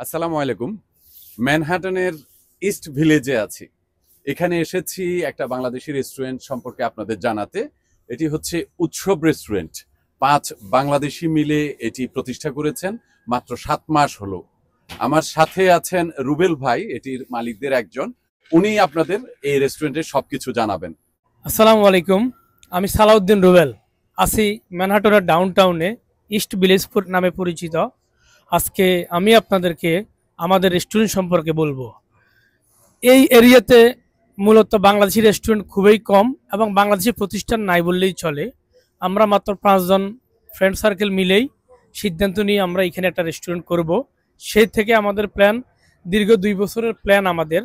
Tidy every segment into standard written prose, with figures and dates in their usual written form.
আসসালামু আলাইকুম। ম্যানহাটনের ইস্ট ভিলেজে আছি। এখানে এসেছি একটা বাংলাদেশি রেস্টুরেন্ট সম্পর্কে আপনাদের জানাতে। এটি হচ্ছে উৎসব রেস্টুরেন্ট। 5 বাংলাদেশি মিলে এটি প্রতিষ্ঠা করেছেন, মাত্র 7 মাস হলো। আমার সাথে আছেন রুবেল ভাই, এটির মালিকদের একজন। উনি আপনাদের এই রেস্টুরেন্টের সবকিছু জানাবেন। আসসালামু আলাইকুম, আমি সালাউদ্দিন রুবেল, আছি ম্যানহাটনের ডাউনটাউনে ইস্ট ভিলেজ নামে পরিচিত। আজকে আমি আপনাদেরকে আমাদের রেস্টুরেন্ট সম্পর্কে বলবো। এই এরিয়াতে মূলত বাংলাদেশি রেস্টুরেন্ট খুবই কম এবং বাংলাদেশি প্রতিষ্ঠান নাই বললেই চলে। আমরা মাত্র 5 জন ফ্রেন্ড সার্কেল মিলেই সিদ্ধান্ত নিয়ে আমরা এখানে একটা রেস্টুরেন্ট করব। সেই থেকে আমাদের প্ল্যান, দীর্ঘ 2 বছরের প্ল্যান আমাদের।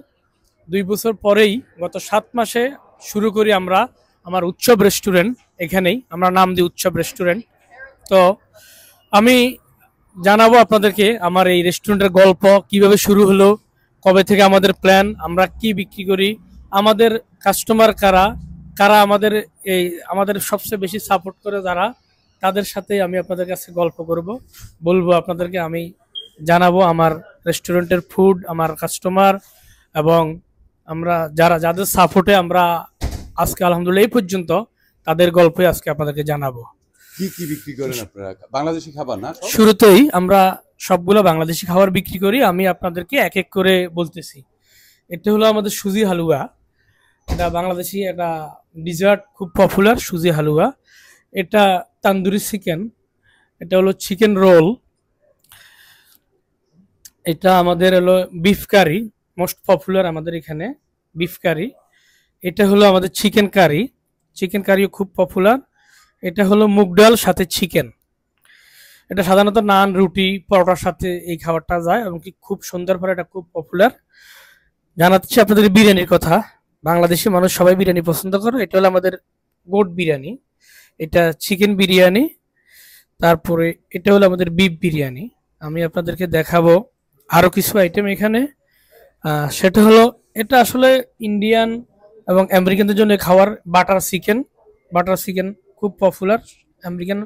2 বছর পরেই গত 7 মাসে শুরু করি আমরা আমার উৎসব রেস্টুরেন্ট। এখানেই আমরা নাম দিই উৎসব রেস্টুরেন্ট। তো আমি জানাবো আপনাদেরকে আমার এই রেস্টুরেন্টের গল্প, কিভাবে শুরু হলো, কবে থেকে আমাদের প্ল্যান, আমরা কি বিক্রি করি, আমাদের কাস্টমার কারা কারা, আমাদের সবচেয়ে বেশি সাপোর্ট করে যারা, তাদের সাথে আমি আপনাদের কাছে গল্প বলবো আপনাদেরকে। আমি জানাবো আমার রেস্টুরেন্টের ফুড, আমার কাস্টমার এবং আমরা যাদের সাপোর্টে আমরা আজকে আলহামদুলিল্লাহ এই পর্যন্ত, তাদের গল্পই আজকে আপনাদেরকে জানাবো। কি কি বিক্রি করেন আপনারা? বাংলাদেশি খাবার না? শুরুতেই আমরা সবগুলো বাংলাদেশি খাবার বিক্রি করি। আমি আপনাদেরকে এক এক করে বলতেছি। এটা হলো আমাদের সুজি হালুয়া। এটা বাংলাদেশি একটা ডিজার্ট, খুব পপুলার সুজি হালুয়া। এটা তান্দুরি চিকেন। এটা হলো চিকেন রোল। এটা আমাদের হলো বিফ কারি, মোস্ট পপুলার আমাদের এখানে বিফ কারি। এটা হলো আমাদের চিকেন কারি। চিকেন কারিও খুব পপুলার। এটা হলো মুগ ডাল সাথে চিকেন। এটা সাধারণত নান, রুটি, পরোটার সাথে এই খাবারটা যায় এবং কি খুব সুন্দর করে, এটা খুব পপুলার। জানাচ্ছি আপনাদের বিরিয়ানির কথা। বাংলাদেশি মানুষ সবাই বিরিয়ানি পছন্দ করে। এটা হলো আমাদের গোট বিরিয়ানি। এটা চিকেন বিরিয়ানি। তারপরে এটা হলো আমাদের বিফ বিরিয়ানি। আমি আপনাদেরকে দেখাবো আরো কিছু আইটেম এখানে। সেটা হলো, এটা আসলে ইন্ডিয়ান এবং আমেরিকানদের জন্য খাওয়ার বাটার চিকেন। বাটার চিকেন খুব পপুলার আমেরিকান।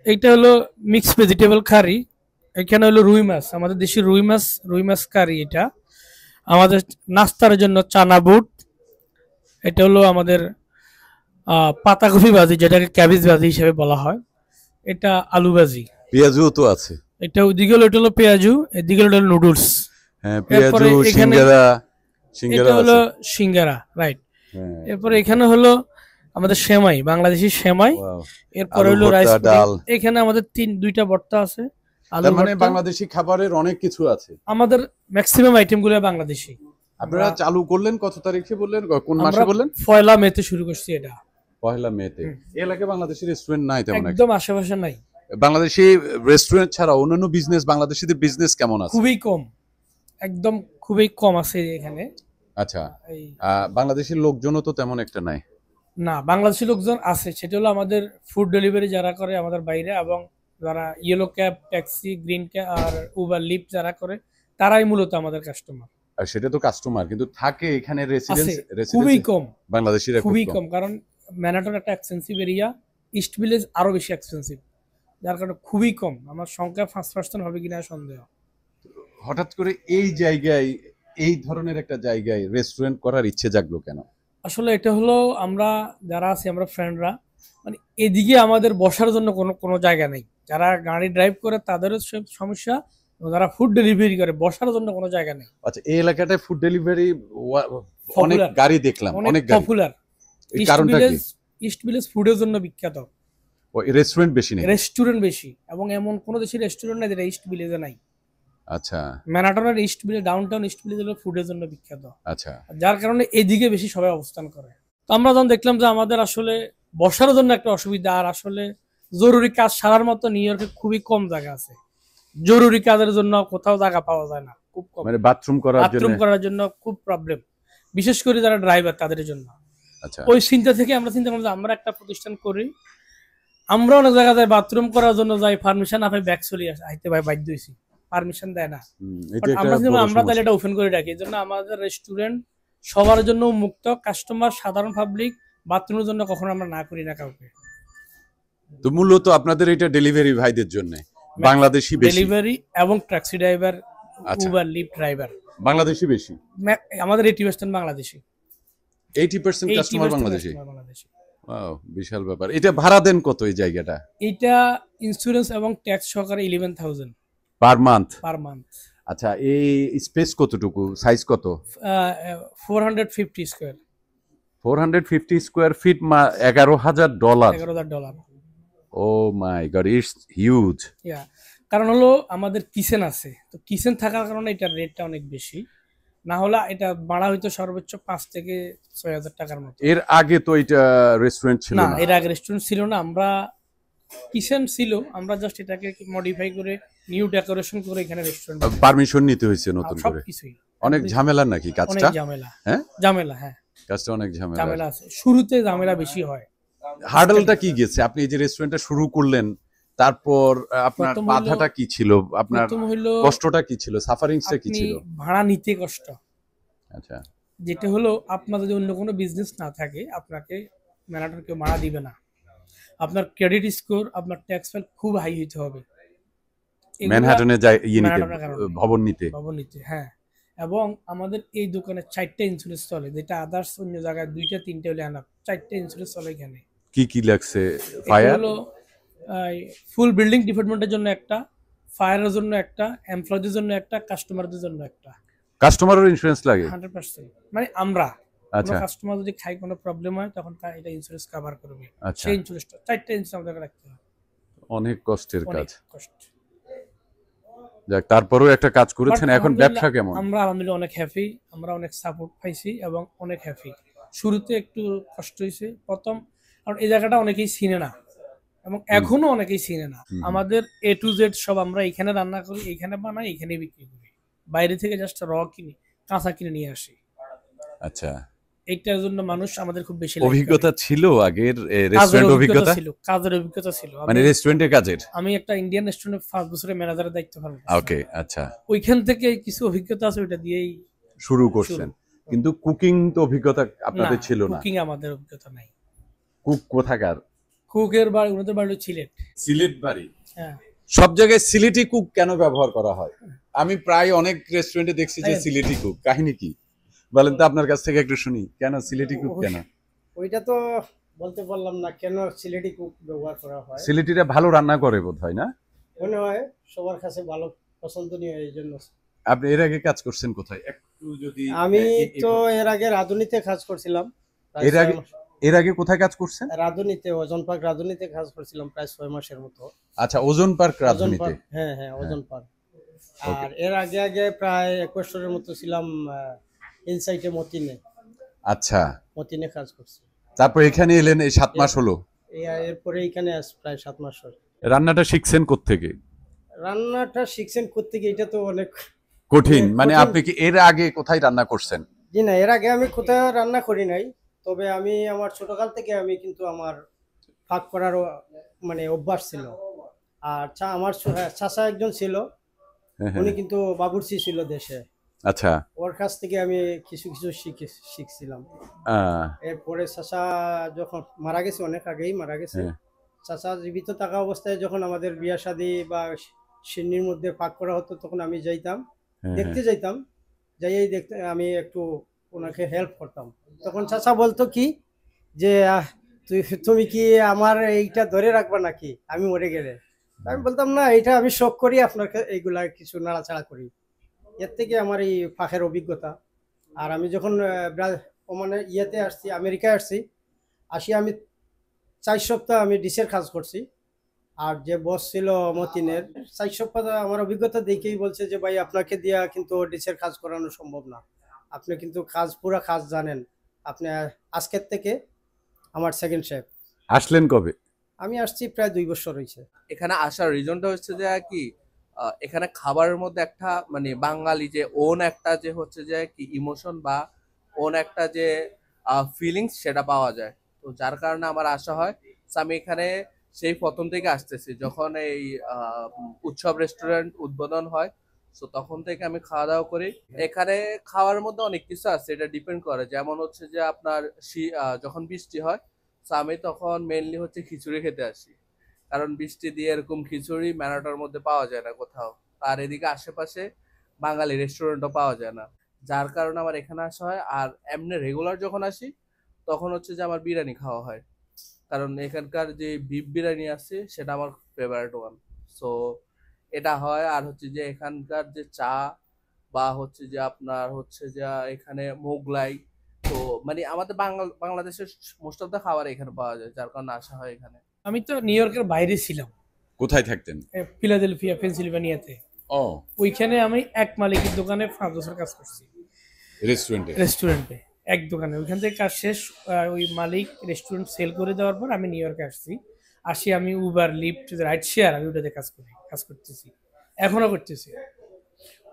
এইটা হলো মিক্স ভেজিটেবল কারি। এখানে হলো রুই মাছ, আমাদের দেশি রুই মাছ কারি। এটা আমাদের নাস্তার জন্য চানা বুট। এটা হলো আমাদের পাতাকপি ভাজি, যেটাকে ক্যাবেজ ভাজি হিসেবে বলা হয়। এটা আলু ভাজি। পেঁয়াজুও তো আছে। এটা ওইদিকে হলো, এটা হলো পেঁয়াজু, এদিকে হলো নুডলস। হ্যাঁ, পেঁয়াজু, সিঙ্গারা। এটা হলো সিঙ্গারা, রাইট। এরপরে এখানে হলো আমাদের সেমাই, বাংলাদেশি সেমাই। এরপরে হলো রাইস ডাল। এখানে আমাদের 2টা ভর্তা আছে। তার মানে বাংলাদেশি খাবারের অনেক কিছু আছে। আমাদের ম্যাক্সিমাম আইটেম গুলো বাংলাদেশি। আপনারা চালু করলেন কত তারিখে বললেন? কোন মাসে বললেন? 1 মেতে শুরু করছি এটা। 1 মেতে। এই এলাকায় বাংলাদেশি রেস্টুরেন্ট নাই তেমন একটা? একদম আশেপাশে নাই। বাংলাদেশি রেস্টুরেন্ট ছাড়া অন্যান্য বিজনেস, বাংলাদেশিদের বিজনেস কেমন আছে? খুবই কম, একদম খুবই কম আছে এখানে। আচ্ছা, বাংলাদেশি লোকজনও তো তেমন একটা নাই? না, বাংলাদেশি লোকজন আছে। সেটা হলো আমাদের ফুড ডেলিভারি যারা করে আমাদের বাইরে, এবং যারা yellow cab, taxi, green cab আর উবার লিফট যারা করে, তারাই মূলত আমাদের কাস্টমার। আর সেটা তো কাস্টমার, কিন্তু থাকে এখানে রেসিডেন্স খুবই কম। বাংলাদেশিরা খুবই কম, কারণ ম্যানহাটন একটা এক্সপেন্সিভ এরিয়া, ইস্ট ভিলেজ আরো বেশি এক্সপেন্সিভ, যার কারণে খুবই কম। আমার সংখ্যা 5% হবে কিনা সন্দেহ। হঠাৎ করে এই জায়গায়, এই ধরনের একটা জায়গায় রেস্টুরেন্ট করার ইচ্ছে জাগলো কেন? আসলে এটা হলো, আমরা যারা আছি, আমরা ফ্রেন্ডরা, মানে এদিকে আমাদের বসার জন্য কোনো জায়গা নেই। যারা গাড়ি ড্রাইভ করে তাদেরও সমস্যা, যারা ফুড ডেলিভারি করে বসার জন্য কোনো জায়গা নেই। আচ্ছা, এই এলাকাটায় ফুড ডেলিভারি অনেক গাড়ি দেখলাম, অনেক পপুলার। ইস্ট ভিলেজ ফুডের জন্য বিখ্যাত। রেস্টুরেন্ট বেশি নেই? রেস্টুরেন্ট বেশি, এবং এমন কোন দেশের রেস্টুরেন্ট নাই যেটা ইস্ট ভিলেজে নাই। আচ্ছা, ম্যানহাটনের East Village, downtown East Village হলো ফুডের জন্য বিখ্যাত। আচ্ছা, যার কারণে এদিকে বেশি সবাই অবস্থান করে। তো আমরা যখন দেখলাম যে আমাদের আসলে বসার জন্য একটা অসুবিধা, আর আসলে জরুরি কাজ সারার মতো নিউ ইয়র্কে খুবই কম জায়গা আছে। জরুরি কাজের জন্য কোথাও জায়গা পাওয়া যায় না, খুব কম। মানে বাথরুম করার জন্য খুব প্রবলেম, বিশেষ করে যারা ড্রাইভার তাদের জন্য। আচ্ছা, ওই চিন্তা থেকে আমরা চিন্তা করলাম যে আমরা একটা প্রতিষ্ঠান করি। আমরা অনেক জায়গায় যাই বাথরুম করার জন্য, যাই পারমিশন না পাই, ব্যাক চলে আইতে ভাই বাধ্য হইছি, পারমিশন দেয় না। আমরা তাহলে এটা ওপেন করে রাখি। এই জন্য আমাদের রেস্টুরেন্ট সবার জন্য মুক্ত, কাস্টমার, সাধারণ পাবলিক, বাথরুমের জন্য কখনো আমরা না করি না কাউকে। তো মূলত আপনাদের এটা ডেলিভারি ভাইদের জন্য, বাংলাদেশি ডেলিভারি এবং ট্যাক্সি ড্রাইভার আচ্ছা, উবার লিফট ড্রাইভার। বাংলাদেশি বেশি। আমাদের 80% Bangladeshi, 80% customer 80% Bangladeshi. Customer Bangladeshi. Wow, বিশাল ব্যাপার। এটা ভাড়া দেন কত এই জায়গাটা? এইটা ইন্স্যুরেন্স এবং ট্যাক্স সহকারে 11,000 পার মান্থ? Per month. আচ্ছা, এই স্পেস কতটুকু, সাইজ কত? 450 square. 450 square feet, $11,000। $11,000। Oh my god, it's huge. Yeah, কারণ হলো আমাদের কিচেন আছে, তো কিচেন থাকার কারণে এটার রেটটা অনেক বেশি। না হলে এটা ভাড়া হইতো সর্বোচ্চ 5 থেকে 6,000 টাকার মতো। এর আগে তো এটা রেস্টুরেন্ট ছিল না, না? এর আগে রেস্টুরেন্ট ছিল না, আমরা কিচেন ছিল, আমরা জাস্ট এটাকে মডিফাই করে নিউ ডেকোরেশন করে এখানে রেস্টুরেন্ট। পারমিশন নিতে হয়েছে নতুন করে? সবকিছুই অনেক ঝামেলা নাকি অনেক কাজটা? ঝামেলা। হ্যাঁ, ঝামেলা, হ্যাঁ, কাজটা অনেক ঝামেলা। ঝামেলা আছে, শুরুতে ঝামেলা বেশি হয়। হার্ডলটা কি গেছে? আপনি এই যে রেস্টুরেন্টটা শুরু করলেন, তারপর আপনার প্রথম হইলো- বাধাটা কি ছিল, আপনার প্রথম হইলো কষ্টটা কি ছিল, সাফারিংসটা কি আপনি ছিল? ভাড়া নিতে কষ্ট। আচ্ছা, যেটা হলো আপনার যদি অন্য কোনো বিজনেস না থাকে, আপনাকে ম্যানেজার কেউ ভাড়া দিবে না। আপনার ক্রেডিট স্কোর, আপনার ট্যাক্স ফাইল খুব হাই হইতে হবে এগুলা ম্যানহাটনে যাই নিতে, ম্যানহাটনের কারণে। ভবন নিতে। ভবন নিতে, হ্যাঁ। এবং আমাদের এই দোকানে 4টা ইন্স্যুরেন্স চলে, যেটা আদার্স অন্য জায়গায় 2টা 3টা হলে আনা। 4টা ইন্স্যুরেন্স চলে এখানে। কি কি লাগছে? এটা ফায়ার? হলো ফুল বিল্ডিং ডিপার্টমেন্টের জন্য একটা, ফায়ারের জন্য একটা, এমপ্লয়ীদের জন্য একটা, কাস্টমারদের জন্য একটা। কাস্টমারের ইন্স্যুরেন্স লাগে? 100%। মানে আমরা আচ্ছা কাস্টমার যদি খাই কোনো প্রবলেম হয়, তখন এটা ইন্স্যুরেন্স কভার করবে। আচ্ছা, সেই ইন্স্যুরেন্সটা 4টা ইন্স্যুরেন্স আমাদের রাখতে হবে। অনেক কষ্টের অনেক কাজ। কষ্ট। যাক, তারপরেও একটা কাজ করেছেন। But এখন আলহামদুলিল্লাহ, ব্যবসা কেমন? আমরা আলহামদুলিল্লাহ অনেক হ্যাপি, আমরা অনেক সাপোর্ট পাইছি এবং অনেক হ্যাপি। শুরুতে একটু কষ্ট হয়েছে প্রথম, কারণ এই জায়গাটা অনেকেই চিনে না এবং এখনো অনেকেই চিনে না। হুম। আমাদের A to Z সব আমরা এখানে রান্না করি, এখানে বানাই, এখানে বিক্রি করি। বাইরে থেকে জাস্ট কিনি, কাঁচা কিনে নিয়ে আসি। আচ্ছা, এইটার জন্য মানুষ আমাদের খুব বেশি like অভিজ্ঞতা করে। ছিল আগের কাজের রেস্টুরেন্ট অভিজ্ঞতা? ছিল, কাজের অভিজ্ঞতা ছিল। মানে রেস্টুরেন্টের কাজের? আমি একটা ইন্ডিয়ান রেস্টুরেন্টে 5 বছরের ম্যানেজারের দায়িত্ব পালন করছি। ওকে, আচ্ছা, ওইখান থেকে কিছু অভিজ্ঞতা আছে, ওইটা দিয়েই শুরু করছেন। কিন্তু কুকিং তো অভিজ্ঞতা আপনাদের ছিল না? কুকিং আমাদের অভিজ্ঞতা নাই। কুক কোথাকার? কুকের বাড়ি, ওনাদের বাড়ি হলো সিলেট। সিলেট বাড়ি? হ্যাঁ। সব জায়গায় সিলেটি কুক কেন ব্যবহার করা হয়? আমি প্রায় অনেক রেস্টুরেন্টে দেখছি যে হ্যাঁ। সিলেটি কুক। কাহিনী কি বলেন তো, আপনার কাছ থেকে একটু শুনি। কেন সিলেটি কুক কেন? ওইটা তো বলতে পারলাম না কেন সিলেটি কুক ব্যবহার করা হয়। সিলেটিরা ভালো রান্না করে বোধহয়, না? মনে হয় সবার কাছে ভালো পছন্দনীয়, এই জন্য। আপনি এর আগে কাজ করছেন কোথায় একটু যদি? আমি তো এর আগে রাঁধুনিতে কাজ করছিলাম। প্রায় এর আগে 6 মাস। এর আগে কোথায় কাজ করছেন? রাঁধুনিতে, ওজন পার্ক রাঁধুনিতে কাজ করছিলাম প্রায় 6 মাসের মতো। আচ্ছা, ওজন পার্ক ওজন রাজধানীতে। পার্ক, হ্যাঁ হ্যাঁ, ওজন পার্ক। Okay. আর এর আগে আগে প্রায় 21 বছরের মতো ছিলাম ইনসাইটে মতিনে। আচ্ছা, মতিনে কাজ করছি। তারপর এখানে এলেন, এই 7 মাস হলো। এরপরে এখানে প্রায় 7 মাস হয়। রান্নাটা শিখছেন কোত্থেকে? রান্নাটা শিখছেন কোত্থেকে, এটা তো অনেক কঠিন। অনেক মানে কঠিন। আপনি কি এর আগে কোথায় রান্না করছেন? জি না, এর আগে আমি কোথাও রান্না করি নাই। তবে আমি আমার ছোটকাল থেকে আমি কিন্তু আমার পাক করার মানে অভ্যাস ছিল। আর আমার চাচা একজন ছিল, হ্যাঁ, উনি হ্যাঁ। কিন্তু বাবুর্চি ছিল দেশে। আচ্ছা, ওর কাছ থেকে আমি কিছু কিছু শিখছিলাম। আহ, এরপরে চাচা যখন মারা গেছে, অনেক আগেই মারা গেছে। হ্যাঁ। চাচা জীবিত থাকা অবস্থায় যখন আমাদের বিয়া শাদী বা সিন্নির মধ্যে পাক করা হতো, তখন আমি যাইতাম, হ্যাঁ, দেখতে যাইতাম। যাইয়েই দেখতে আমি একটু ওনাকে হেল্প করতাম। তখন চাচা বলতো কি যে তুমি কি আমার এইটা ধরে রাখবা নাকি আমি মরে গেলে? আমি বলতাম না, এটা আমি শখ করি, আপনাকে এইগুলা কিছু নাড়াচাড়া করি। এর থেকে আমার এই পাখের অভিজ্ঞতা। আর আমি যখন মানে ইয়েতে আসছি, আমেরিকায় আসি আমি 4 সপ্তাহ আমি ডিশের কাজ করছি। আর যে বস ছিল মতিনের, 4 সপ্তাহ আমার অভিজ্ঞতা দেখেই বলছে যে ভাই, আপনাকে দিয়া কিন্তু ডিশের কাজ করানো সম্ভব না, আপনি কিন্তু পুরা কাজ জানেন। আপনি আজকের থেকে আমার সেকেন্ড শেফ। আসলেন কবে? আমি আসছি প্রায় 2 বছর হয়েছে। এখানে আসার রিজনটা হচ্ছে যে কি, এখানে খাবারের মধ্যে একটা মানে বাঙালি যে ওন একটা যে হচ্ছে যে কি ইমোশন বা ওন একটা যে ফিলিংস, সেটা পাওয়া যায়। তো যার কারণে আমার আশা হয়। So আমি এখানে সেই প্রথম থেকে আসতেছি, যখন এই উৎসব রেস্টুরেন্ট উদ্বোধন হয়, তো তখন থেকে আমি খাওয়া দাওয়া করি। এখানে খাওয়ার মধ্যে অনেক কিছু আছে, এটা ডিপেন্ড করে। যেমন হচ্ছে যে আপনার যখন বৃষ্টি হয়, তো আমি তখন মেইনলি হচ্ছে খিচুড়ি খেতে আসি, কারণ বৃষ্টি দিয়ে এরকম খিচুড়ি ম্যানাটার মধ্যে পাওয়া যায় না কোথাও। আর এদিকে আশেপাশে বাঙালি রেস্টুরেন্টও পাওয়া যায় না, যার কারণে আমার এখানে আসা হয়। আর এমনি রেগুলার যখন আসি তখন হচ্ছে যে আমার বিরিয়ানি খাওয়া হয়, কারণ এখানকার যে বিফ বিরিয়ানি আছে সেটা আমার ফেভারিট ওয়ান। সো এটা হয়। আর হচ্ছে যে এখানকার যে চা বা হচ্ছে যে আপনার হচ্ছে যে এখানে মোগলাই, তো মানে আমাদের বাংলাদেশের মোস্ট অফ দ্য খাবার এখানে পাওয়া যায়, যার কারণে আসা হয় এখানে। আমি তো নিউ ইয়র্কের বাইরে ছিলাম, কোথায় থাকতেন? ফিলাডেলফিয়া পেনসিলভানিয়াতে। ও, ওইখানে আমি এক মালিকের দোকানে 5 বছর কাজ করছি, রেস্টুরেন্টে এক দোকানে। ওইখান থেকে কাজ শেষ, ওই মালিক রেস্টুরেন্ট সেল করে দেওয়ার পর আমি নিউ ইয়র্কে আসি আমি উবার, লিফট, রাইড শেয়ার, আমি ওটাতে কাজ করতেছি, এখনো করতেছি।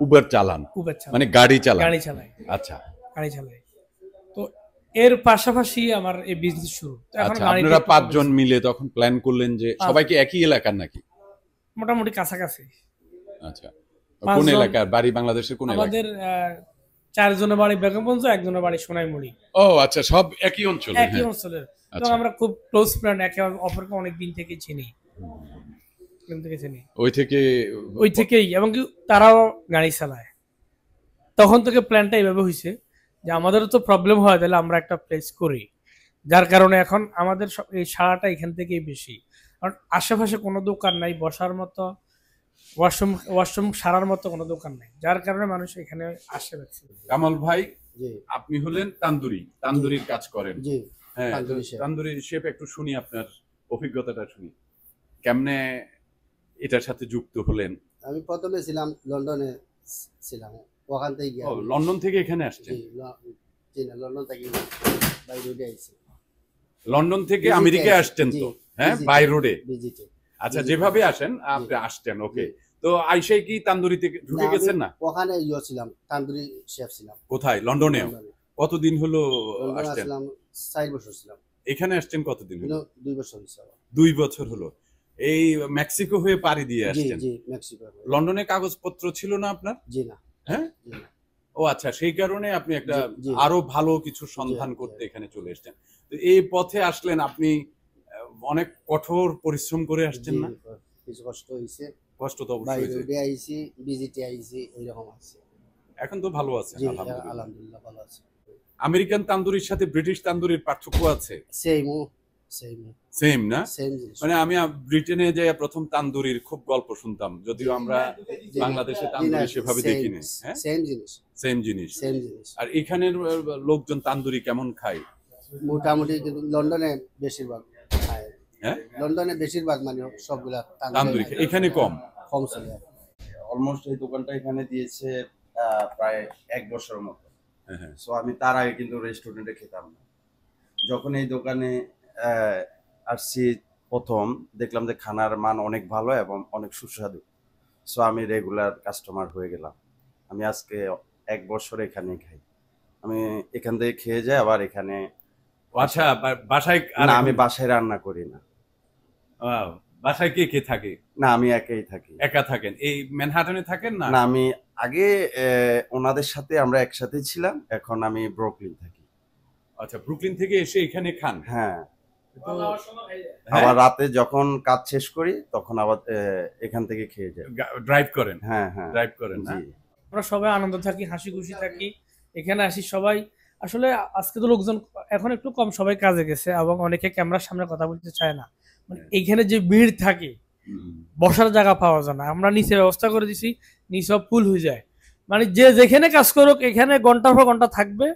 উবার চালান? উবার চালাই, মানে গাড়ি চালান? গাড়ি চালাই। আচ্ছা গাড়ি চালাই। তো এর পাশাপাশি আমার এই বিজনেস শুরু। তো এখন আচ্ছা, গাড়িটা আপনারা একটু 5 জন কমেছে। মিলে তখন প্ল্যান করলেন যে সবাইকে একই এলাকার নাকি? মোটামুটি কাছাকাছি। আচ্ছা, 5 কোন জন। এলাকার বাড়ি? বাংলাদেশের কোন এলাকায়? আমাদের 4 জনের বাড়ি বেগমগঞ্জ, একজনের বাড়ি সোনাইমুড়ি। ও আচ্ছা, সব একই অঞ্চলে? একই হ্যাঁ। অঞ্চলের। এবং আচ্ছা, আমরা খুব ক্লোজ ফ্রেন্ড, একে অপরকে অনেক দিন থেকে চিনি। ওই থেকেই, এবং কি তারাও গাড়ি চালায়। তখন থেকে প্ল্যানটা এইভাবে হয়েছে যে আমাদেরও তো প্রবলেম হয়, তাহলে আমরা একটা প্লেস করি। যার কারণে এখন আমাদের এই সারাটা এখান থেকেই বেশি, কারণ আশেপাশে কোনো দোকান নাই বসার মতো, ওয়াশরুম সারার মতো কোনো দোকান নাই, যার কারণে মানুষ এখানে আসে বেশি। কামাল ভাই, জি আপনি হলেন তান্দুরির কাজ করেন। জি হ্যাঁ, তান্দুরি শেফ। তান্দুরি শেফ, একটু শুনি আপনার অভিজ্ঞতাটা শুনি, কেমনে এটার সাথে যুক্ত হলেন? আমি প্রথমে ছিলাম লন্ডনে, ছিলাম ওখান থেকে গিয়ে ও, লন্ডন থেকে এখানে আসছেন? জি না, লন্ডন থেকে বাই রোডে আইছি। লন্ডন থেকে Visit আমেরিকায় এ আসছেন জি, তো? হ্যাঁ, visit বাই এ, রোডে। ভিজিটে। আচ্ছা, visit যেভাবে এ। আসেন আপনি আসছেন, ওকে। জি। তো আইসাই কি তান্দুরিতে ঢুকে আমি গেছেন না? ওখানে ছিলাম, তান্দুরি শেফ ছিলাম কোথায়? লন্ডনে? লন্ডনে। কতদিন হলো লন্ডনে আসছেন? আসলাম 4 বছর ছিলাম, এখানে আসছেন কতদিন হলো? 2 বছর হয়েছে আমার। 2 বছর হলো। এই মেক্সিকো হয়ে পাড়ি দিয়ে জি আসছেন? জি মেক্সিকো। লন্ডনে কাগজপত্র ছিল না আপনার? জি না। হ্যাঁ। জি না। ও আচ্ছা, সেই কারণে আপনি একটা জি। আরো ভালো কিছু সন্ধান জি, করতে জি। এখানে চলে এসেছেন। তো এই পথে আসলেন আপনি, অনেক কঠোর পরিশ্রম করে আসছেন জি, না? কিছু কষ্ট হয়েছে, কষ্ট তো বাই অবশ্যই হয়েছে। রোডে আইছি, ভিজিটে আইছি, এইরকম আছে। এখন তো ভালো আছেন জি আলহামদুলিল্লাহ। আলহামদুলিল্লাহ ভালো আছে। আমেরিকান তান্দুরির সাথে ব্রিটিশ তান্দুরির পার্থক্য আছে? সেম সেম না? সেম জিনিস। মানে আমি ব্রিটেনে যে প্রথম তান্দুরির খুব গল্প শুনতাম, যদিও আমরা জি, বাংলাদেশে জি না, তান্দুরি সেভাবে same, দেখি নাই। হ্যাঁ, সেম জিনিস, সেম জিনিস। সেম জিনিস। আর এখানের লোকজন তান্দুরি কেমন খায়? মোটামুটি কিন্তু লন্ডনে বেশিরভাগ খায়। হ্যাঁ, লন্ডনে বেশিরভাগ মানে সবগুলা তান্দুরি খায়, এখানে কম। কম চলে। অলমোস্ট এই দোকানটা এখানে দিয়েছে প্রায় 1 বছরের মতো। হ্যাঁ, হ্যাঁ। সো আমি তার আগে কিন্তু রেস্টুরেন্টে খেতাম না। যখন এই দোকানে আসছি প্রথম, দেখলাম যে খানার মান অনেক ভালো এবং অনেক সুস্বাদু। সো আমি রেগুলার কাস্টমার হয়ে গেলাম। আমি আজকে 1 বছর এখানেই খাই। আমি এখান থেকে খেয়ে যাই, আবার এখানে। আচ্ছা, বাসায় না, আমি বাসায় রান্না করি না। বাসায় কে কে থাকে? না, আমি একাই থাকি। একা থাকেন? এই ম্যানহাটনে থাকেন না? না, আমি আগে ওনাদের সাথে আমরা একসাথে ছিলাম, এখন আমি ব্রুকলিন থাকি। আচ্ছা, ব্রুকলিন থেকে এসে এখানে খান? হ্যাঁ, হ্যাঁ? আবার রাতে যখন কাজ শেষ করি তখন আবার এখান থেকে খেয়ে যাই। ড্রাইভ করেন? হ্যাঁ হ্যাঁ, ড্রাইভ করেন না? জি। আমরা সবাই আনন্দ থাকি, হাসি খুশি থাকি, এখানে আসি সবাই। আসলে আজকে তো লোকজন এখন একটু কম, সবাই কাজে গেছে এবং অনেকে ক্যামেরার সামনে কথা বলতে চায় না। মানে এইখানে যে ভিড় থাকে, বসার জায়গা পাওয়া যায় না। আমরা নিচে ব্যবস্থা করে দিছি, নিচে ফুল হয়ে যায়। মানে যে যেখানে কাজ করুক, এখানে ঘন্টার পর ঘন্টা থাকবে,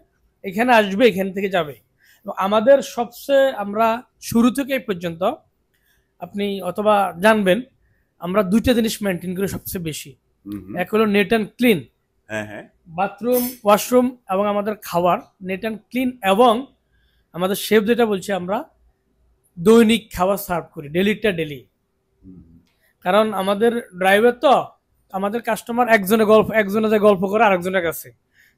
এখানে আসবে, এখান থেকে যাবে। এবং আমাদের সবচেয়ে, আমরা শুরু থেকে এই পর্যন্ত আপনি অথবা জানবেন, আমরা 2টা জিনিস মেনটেন করি সবচেয়ে বেশি। এক হলো নেট অ্যান্ড ক্লিন, হ্যাঁ হ্যাঁ, বাথরুম, ওয়াশরুম এবং আমাদের খাবার নেট অ্যান্ড ক্লিন। এবং আমাদের শেফ যেটা বলছে, আমরা দৈনিক খাবার সার্ভ করি, ডেলিটা ডেলি। কারণ আমাদের ড্রাইভার তো, আমাদের কাস্টমার একজনে যে গল্প করে আরেকজনের কাছে।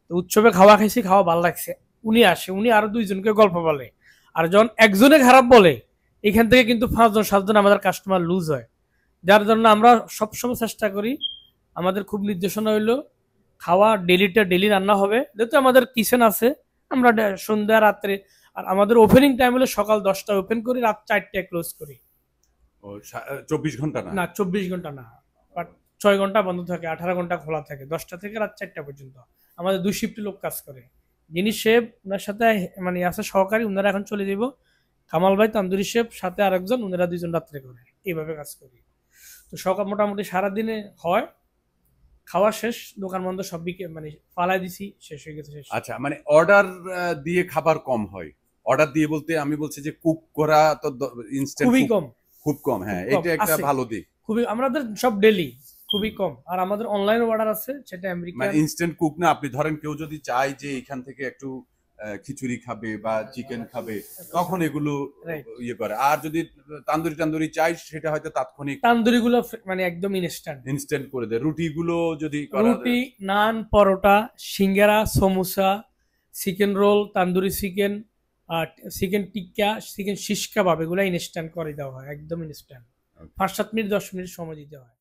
তো উৎসবে খাওয়া খাইছি, খাওয়া ভালো লাগছে, উনি আসে, উনি আরো 2জনকে গল্প বলে। আর যখন একজনে খারাপ বলে, এখান থেকে কিন্তু 5জন 7জন আমাদের কাস্টমার লুজ হয়। যার জন্য আমরা সবসময় চেষ্টা করি, আমাদের খুব নির্দেশনা হইলো খাওয়া ডেলিটা ডেলি রান্না হবে। যেহেতু আমাদের কিচেন আছে, আমরা সন্ধ্যা রাত্রে, আর আমাদের ওপেনিং টাইম হলো সকাল 10টায় ওপেন করি, রাত 4টায় ক্লোজ করি। ও 24 ঘন্টা না? না, 24 ঘন্টা না, বাট ঘন্টা বন্ধ থাকে, 18 ঘন্টা খোলা থাকে, 10টা থেকে রাত 4টা পর্যন্ত। আমাদের 2 শিফটে লোক কাজ করে। যিনি শেফ ওনার সাথে মানে আছে সহকারী, ওনারা এখন চলে যাব। কামাল ভাই তান্দুরি শেফ সাথে আরেকজন, ওনারা 2জন রাত্রে করে। এইভাবে কাজ করি। তো সকাল মোটামুটি সারাদিনে হয়, খাওয়া শেষ, দোকান বন্ধ, সব মানে পালাই দিছি, শেষ হয়ে গেছে শেষ। আচ্ছা, মানে অর্ডার দিয়ে খাবার কম হয়? অর্ডার দিয়ে বলতে আমি বলছি যে কুক করা তো ইনস্ট্যান্ট খুবই কম, খুব কম। হ্যাঁ, খুব কম এটা একটা আছে। ভালো দিক। খুবই, আমাদের সব ডেলি, খুবই কম। আর আমাদের অনলাইন অর্ডার আছে, সেটা মানে আমেরিকান। ইনস্ট্যান্ট কুক না, আপনি ধরেন কেউ যদি চায় যে এখান থেকে একটু খিচুড়ি খাবে বা চিকেন খাবে, তখন এগুলো Right. ইয়ে করে। আর যদি তান্দুরি চাই, সেটা হয়তো তাৎক্ষণিক তান্দুরি গুলো মানে একদম ইনস্ট্যান্ট। ইনস্ট্যান্ট করে দেয়। রুটিগুলো যদি করা রুটি, naan, paratha, singara, samosa, chicken roll, tandoori chicken, আর chicken tikka, chicken shish kebab, এগুলো ইনস্ট্যান্ট করে দেওয়া হয়, একদম ইনস্ট্যান্ট। 5-7 মিনিট 10 মিনিট সময় দিতে হয়।